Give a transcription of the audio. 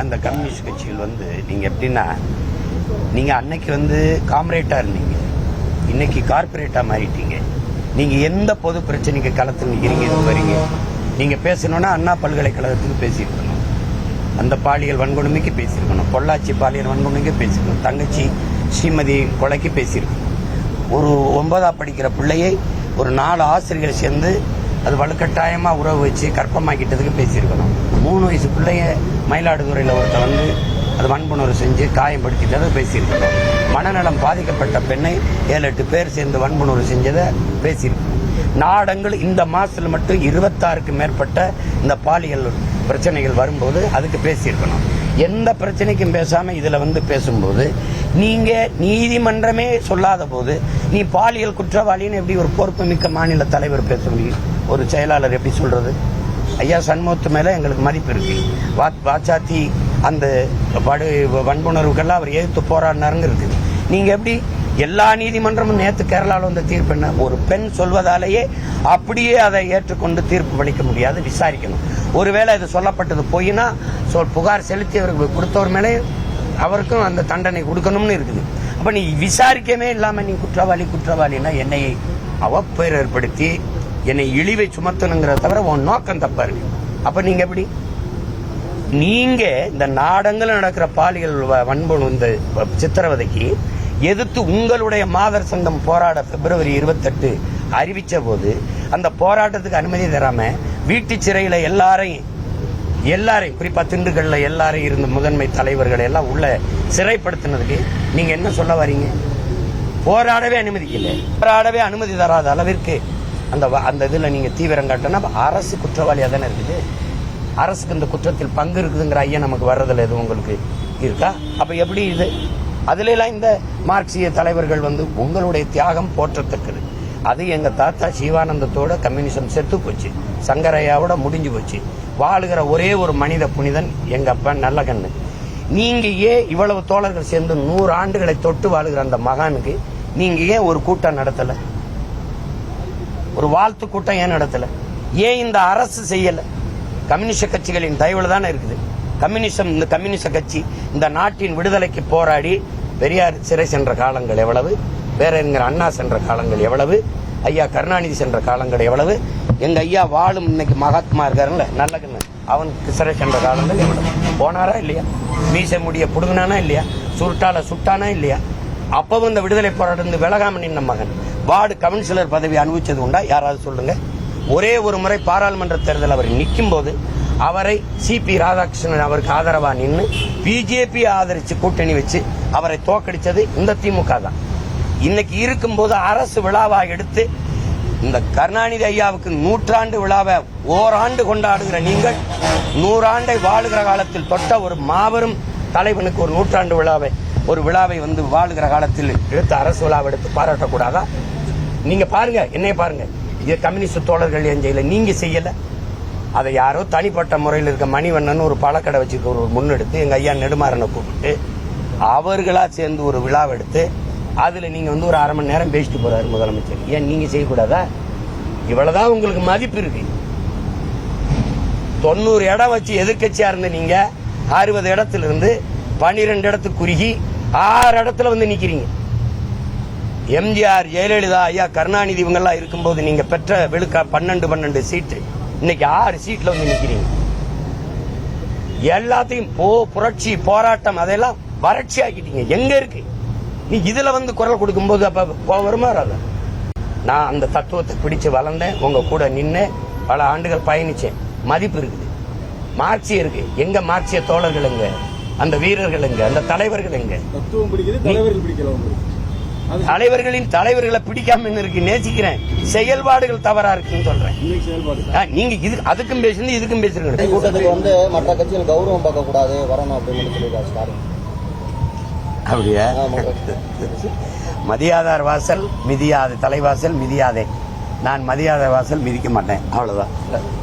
அந்த கம்யூனிஸ்ட் கட்சிகள் நீங்க எப்படின்னா, நீங்க அன்னைக்கு காம்ரேட்டா இருந்தீங்க, இன்னைக்கு கார்பரேட்டா மாறிட்டீங்க. நீங்க எந்த பொது பிரச்சனைக்கு களத்தில் நிக்கிறீங்க வரீங்க. நீங்க பேசணும்னா அண்ணா பல்கலைக்கழகத்துக்கு பேசியிருக்கணும், அந்த பாலியல் வன்கொடுமைக்கு பேசியிருக்கணும், பொள்ளாச்சி பாலியல் வன்கொடுமைக்கு பேசியிருக்கணும், தங்கச்சி ஸ்ரீமதி கொலைக்கு பேசியிருக்கணும். ஒரு 9ஆம் படிக்கிற பிள்ளையை ஒரு 4 ஆசிரியர்கள் சேர்ந்து அது வலுக்கட்டாயமா உறவு வச்சு கற்பமாக்கிட்டதுக்கு பேசியிருக்கணும். 3 வயசு பிள்ளைய மயிலாடுதுறையில் ஒருத்தர் அது வன்புணர்வு செஞ்சு காயப்படுத்திட்டதை பேசியிருக்கணும். மனநலம் பாதிக்கப்பட்ட பெண்ணை 7-8 பேர் சேர்ந்து வன்புணர்வு செஞ்சதை பேசியிருக்கணும். நாடங்கள் இந்த மாசத்துல மட்டும் 26க்கு மேற்பட்ட இந்த பாலியல் பிரச்சனைகள் வரும்போது அதுக்கு பேசியிருக்கணும். எந்த பிரச்சனைக்கும் பேசாம இதுல பேசும்போது நீங்க நீதிமன்றமே சொல்லாத போது நீ பாலியல் குற்றவாளின்னு எப்படி ஒரு பொறுப்பு மிக்க மாநில தலைவர் பேச முடியும்? ஒரு செயலாளர் எப்படி சொல்றது? ஐயா சண்முகத்து மேல எங்களுக்கு மதிப்பு இருக்கு. வாச்சாத்தி அந்த வன்புணர்வுக்கெல்லாம் அவர் எதிர்த்து போராடினாருங்க இருக்கு. நீங்க எப்படி எல்லா நீதிமன்றமும் நேற்று கேரளாவில் தீர்ப்பு என்ன? ஒரு பெண் சொல்வதாலேயே அப்படியே அதை ஏற்றுக்கொண்டு தீர்ப்பு அளிக்க முடியாது, விசாரிக்கணும். ஒருவேளை இது சொல்லப்பட்டது போயினா புகார் செலுத்தியவருக்கு கொடுத்தவர் மேலே அவருக்கும் அந்த தண்டனை கொடுக்கணும்னு இருக்குது. அப்ப நீ விசாரிக்கவே இல்லாம நீ குற்றவாளினா என்னை அவப்பெயர் ஏற்படுத்தி என்னை இழிவை சுமத்தணுங்கிறத தவிர உன் நோக்கம் தப்பா இருக்கு. அப்ப நீங்க எப்படி நீங்க இந்த நாடங்கள் நடக்கிற பாலியல் வன்புணர்வு இந்த சித்திரவதைக்கு எதிர்த்து உங்களுடைய மாதர் சங்கம் போராட பிப்ரவரி 28 அறிவிச்ச போது அந்த போராட்டத்துக்கு அனுமதி தராம வீட்டு சிறையில எல்லாரையும் குறிப்பா திண்டுக்கல்ல எல்லாரும் இருந்த முதன்மை தலைவர்கள் எல்லாம் உள்ள சிறைப்படுத்தினதுக்கு நீங்க என்ன சொல்ல வரீங்க? போராடவே அனுமதிக்கல. போராடவே அனுமதி தராத அளவிற்கு அந்த இதுல நீங்க தீவிரம் காட்டினா அரசு குற்றவாளியா தானே இருக்குது. அரசுக்கு இந்த குற்றத்தில் பங்கு இருக்குதுங்கிற ஐயா நமக்கு வர்றதுல எதுவும் உங்களுக்கு இருக்கா? அப்ப எப்படி இது? அதுல எல்லாம் இந்த மார்க்சிய தலைவர்கள் உங்களுடைய தியாகம் போற்றத்தக்கது. அது எங்க தாத்தா சிவானந்தத்தோட கம்யூனிசம் செத்து போச்சு, சங்கரையாவோட முடிஞ்சு போச்சு. வாழுகிற ஒரே ஒரு மனித புனிதன் எங்க அப்பா நல்லகண்ணு. நீங்க ஏன் இவ்வளவு தோழர்கள் சேர்ந்து 100 ஆண்டுகளை தொட்டு வாழுகிற அந்த மகானுக்கு நீங்க ஏன் ஒரு கூட்டம் நடத்தல? ஒரு வாழ்த்து கூட்டம் ஏன் நடத்தல? ஏன் இந்த அரசு செய்யல? கம்யூனிஸ்ட் கட்சிகளின் தயவுல தானே இருக்குது. இந்த கம்யூனிஸ்ட் கட்சி இந்த நாட்டின் விடுதலைக்கு போராடி பெரியார் சிறை சென்ற காலங்கள் எவ்வளவு, பேரறிஞர் அண்ணா சென்ற காலங்கள் எவ்வளவு, ஐயா கருணாநிதி சென்ற காலங்கள் எவ்வளவு, எங்க ஐயா வாழும் இன்னைக்கு மகாத்மா இருக்காருல்ல நல்லகண்ணு, அவனுக்கு சிறை சென்ற காலங்கள் எவ்வளவு. போனாரா இல்லையா? மீசை முடிய புடுங்கினானா இல்லையா? சுருட்டால சுட்டானா இல்லையா? அப்பவும் இந்த விடுதலை போராட்டம் விலகாம நின்ன மகன் வார்டு கவுன்சிலர் பதவி அனுபவிச்சது உண்டா? யாராவது சொல்லுங்க. ஒரே ஒரு முறை பாராளுமன்ற தேர்தல் அவர் நிற்கும் போது அவரை சிபி ராதாகிருஷ்ணன் அவருக்கு ஆதரவா நின்று பிஜேபி ஆதரிச்சு கூட்டணி வச்சு அவரை தோக்கடிச்சது இந்த திமுக தான். இன்னைக்கு இருக்கும்போது அரசு விழாவா எடுத்து இந்த கருணாநிதி ஐயாவுக்கு 100ஆண்டு விழாவை ஓராண்டு கொண்டாடுகிற நீங்கள் 100 ஆண்டை வாழுகிற காலத்தில் தொட்ட ஒரு மாபெரும் தலைவனுக்கு ஒரு 100ஆண்டு விழாவை வாழுகிற காலத்தில் எடுத்து அரசு விழாவை எடுத்து பாராட்டக்கூடாதா? நீங்க பாருங்க, என்னைய பாருங்க. இது கம்யூனிஸ்ட் தோழர்கள் ஏன் செய்யல? நீங்க செய்யல. அதை யாரோ தனிப்பட்ட முறையில் இருக்க மணிவண்ணன் ஒரு பழக்கடை வச்சுக்க ஒரு முன்னெடுத்து எங்க ஐயா நெடுமாறனை கூப்பிட்டு அவர்களா சேர்ந்து ஒரு விழாவை எடுத்து அதுல நீங்க ஒரு அரை மணி நேரம் பேசிட்டு போறாரு முதலமைச்சர். ஏன் நீங்க செய்யக்கூடாதா? இவ்வளவுதான் உங்களுக்கு மதிப்பு இருக்கு. 90 இடம் வச்சு எதிர்கட்சியா இருந்த நீங்க 60 இடத்துல இருந்து 12 இடத்துக்கு குறுகி 6 இடத்துல நிக்கிறீங்க. எம்ஜிஆர், ஜெயலலிதா, ஐயா கருணாநிதி இவங்கெல்லாம் இருக்கும்போது நீங்க பெற்ற விழுக்கா 12 சீட்டு, இன்னைக்கு 6 சீட்ல நிக்கிறீங்க. எல்லாத்தையும் புரட்சி போராட்டம் அதெல்லாம் வறட்சி ஆக்கிட்டீங்க. எங்க இருக்கு? நீ இதுல குரல் கொடுக்கும் போது அப்ப வருமா? நான் அந்த தத்துவத்தை பிடிச்சு வளர்ந்தேன், உங்க கூட நின்று பல ஆண்டுகள் பயணிச்சேன். மதிப்பு இருக்குது, மார்க்சியம் இருக்கு. எங்க மார்க்சிய தோழர்கள் எங்க? அந்த வீரர்கள் எங்க? அந்த தலைவர்கள் எங்க? தலைவர்களை பிடிக்காம இருக்கு. நேசிக்கிறேன், செயல்பாடுகள் தவறா இருக்குன்னு சொல்றேன். நீங்க அதுக்கும் பேசுறது இதுக்கும் பேசுறீங்க. கூட்டத்துக்கு மற்ற கட்சிகள் கௌரவம் பார்க்க கூடாது வரணும் அப்படின்னு சொல்லியிருக்காரு. அப்படியா? மதியாதார் வாசல் மிதியாது, தலைவாசல் மிதியாதே. நான் மதியாதார் வாசல் மிதிக்க மாட்டேன், அவ்வளவுதான்.